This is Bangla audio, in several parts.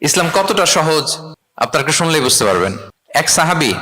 ইসলাম কতটা সহজ আপনাকে শুনলেই বুঝতে পারবেন। এক সাহাবী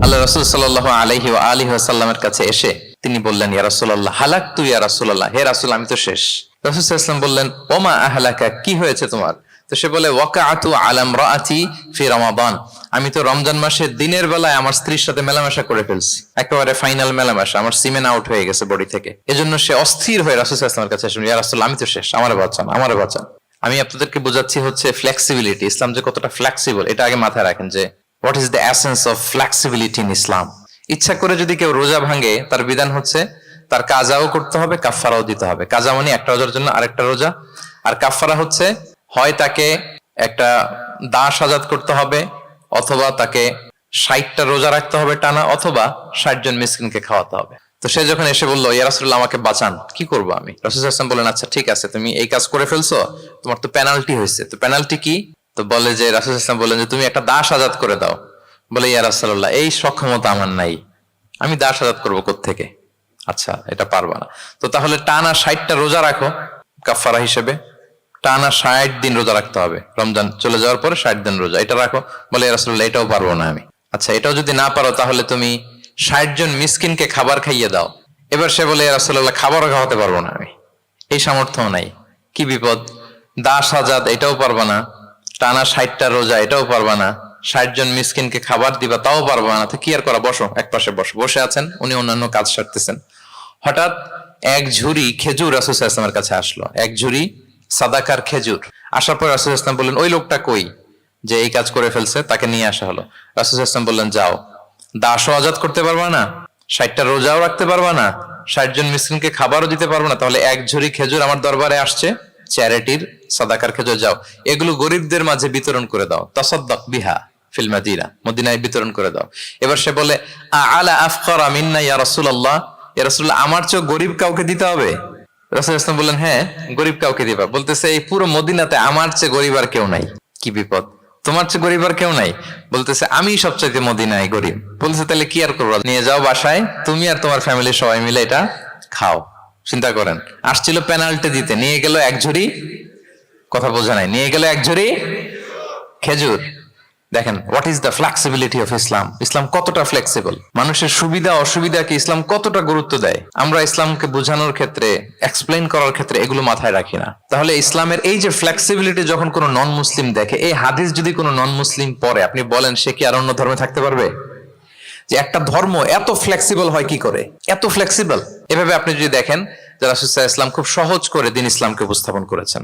আল্লাহ রাসূল সাল্লাল্লাহু আলাইহি ওয়া আলিহি ওয়াসাল্লামের কাছে এসে তিনি বললেন, ইয়া রাসূলুল্লাহ হালাকতু ইয়া রাসূলুল্লাহ, হে রাসূল আমি তো শেষ। রাসূল সাল্লাল্লাহু আলাইহি ওয়াসাল্লাম বললেন, ওমা আহলাকা, কি হয়েছে তোমার? তো সে বলে, ওয়াকাআতু আলা ইমরাআতি ফি রমাদান, আমি তো রমজান মাসে দিনের বেলায় আমার স্ত্রীর সাথে মেলামেশা করে ফেলছি, একেবারে ফাইনাল মেলামেশা, আমার সিমেন আউট হয়ে গেছে বডি থেকে। এজন্য সে অস্থির হয়ে রাসূল সাল্লাল্লাহু আলাইহি ওয়াসাল্লামের কাছে এসে, ইয়া রাসূল আমি তো শেষ, আমারে বাঁচান, আমারে বাঁচান। আমি আপনাদেরকে বোঝাচ্ছি হচ্ছে ফ্লেক্সিবিলিটি, ইসলাম যে কতটা ফ্লেক্সিবল এটা আগে মাথায় রাখেন, যে what is the essence of flexibility in Islam. ইচ্ছা করে যদি কেউ রোজা ভাঙে, তার বিধান হচ্ছে তার কাজাও করতে হবে, কাফফারাও দিতে হবে। কাজা মানে একটা রোজার জন্য আরেকটা রোজা, আর কাফফারা হচ্ছে হয় তাকে একটা দাস আজাদ করতে হবে, অথবা তাকে 60টা রোজা রাখতে হবে টানা, অথবা 60 জন মিসকিনকে খাওয়াতে হবে। তো সে যখন এসে বললো, ইয়া রাসূলুল্লাহ আমাকে বাঁচান, কি করবো আমি? রাসূল সাল্লাল্লাহু আলাইহি ওয়াসাল্লাম বললেন, আচ্ছা ঠিক আছে, তুমি এই কাজ করে ফেলছো, তোমার তো পেনাল্টি হয়েছে। তো পেনাল্টি কি? তো বলে যে, রাসূল সাল্লাল্লাহু আলাইহি ওয়াসাল্লাম বললেন যে তুমি একটা দাস আজাদ করে দাও। বলে, ইয়া রাসূলুল্লাহ এই সক্ষমতা আমার নাই, আমি দাস আজাদ করবো কোত্থেকে? আচ্ছা এটা পারবা না, তো তাহলে টানা 60টা রোজা রাখো কাফফারা হিসেবে, টানা 60 দিন রোজা রাখতে হবে, রমজান চলে যাওয়ার পরে 60 দিন রোজা, এটা রাখো। বলে, ইয়া রাসূলুল্লাহ এটাও পারবো না আমি। আচ্ছা এটাও যদি না পারো, তাহলে তুমি 60 জন মিসকিনকে খাবার খাইয়ে দাও। এবার সে বলে, ইয়া রাসূলুল্লাহ খাবারও খাওয়াতে পারবো না আমি, এই সামর্থ্য নাই। কি বিপদ! দাস আজাদ এটাও পারবা না, টানা 60টা রোজা এটাও পারবা না, 60 জন মিসকিনকে খাবার দিবা তাও পারবা না। তো কি আর করা, বসো, এক পাশে বসো। বসে আছেন, উনি অন্যান্য কাজ সারতেছেন। হঠাৎ এক ঝুড়ি খেজুর রাসূল সাল্লাল্লাহু আলাইহি ওয়াসাল্লামের কাছে আসলো, এক ঝুড়ি সাদাকার খেজুর। আসার পর রাসূল সাল্লাল্লাহু আলাইহি ওয়াসাল্লাম বললেন, ওই লোকটা কই যে এই কাজ করে ফেলছে? তাকে নিয়ে আসা হলো। রাসূল সাল্লাল্লাহু আলাইহি ওয়াসাল্লাম বললেন, যাও, দাসও আজাদ করতে পারবা না, 60টা রোজাও রাখতে পারবা না, 60 জন মিসকিনকে খাবারও দিতে পারবা না, তাহলে এক ঝুড়ি খেজুর আমার দরবারে আসছে, চ্যারিটির সাদাকার খেজুর, যাও এগুলো গরিবদের মাঝে বিতরণ করে দাও, তাসাদ্দাক বিহা ফিল মাদিনা, মদিনায় বিতরণ করে দাও। এবার সে বলে, আলা আফকারা মিন্না ইয়া রাসূলুল্লাহ, ইয়া রাসূলুল্লাহ আমার চেয়ে গরিব কাউকে দিতে হবে? রাসূল সাল্লাল্লাহু আলাইহি ওয়াসাল্লাম বললেন, হ্যাঁ গরিব কাউকে দিবা। বলতেছে, এই পুরো মদিনাতে আমার চেয়ে গরিব আর কেউ নাই। কি বিপদ! তোমার চেয়ে গরিব আর কেউ নাই? বলতেছে, আমি সবচাইতে মদিনায় গরিব। বলতেছে, তাহলে কি আর করবো, নিয়ে যাও বাসায়, তুমি আর তোমার ফ্যামিলির সবাই মিলে এটা খাও। চিন্তা করেন, আসছিল পেনাল্টি দিতে, নিয়ে গেল এক ঝুড়ি, কথা বোঝা নাই, নিয়ে গেল এক ঝুড়ি খেজুর। দেখেন what is the flexibility of Islam. Islam কতটা ফ্লেক্সিবল, মানুষের সুবিধা অসুবিধাকে ইসলাম কতটা গুরুত্ব দেয়। আমরা ইসলামকে বোঝানোর ক্ষেত্রে, এক্সপ্লেইন করার ক্ষেত্রে এগুলো মাথায় রাখি না। তাহলে ইসলামের এই যে ফ্লেক্সিবিলিটি যখন কোনো নন মুসলিম দেখে, এই হাদিস যদি কোনো নন মুসলিম পড়ে, আপনি বলেন সে কি আর অন্য ধর্মে থাকতে পারবে? যে একটা ধর্ম এত ফ্লেক্সিবল হয় কি করে, এত ফ্লেক্সিবল। এভাবে আপনি যদি দেখেন যে রাসূল সাল্লাল্লাহু আলাইহি ওয়াসাল্লাম খুব সহজ করে দ্বীন ইসলামকে উপস্থাপন করেছেন।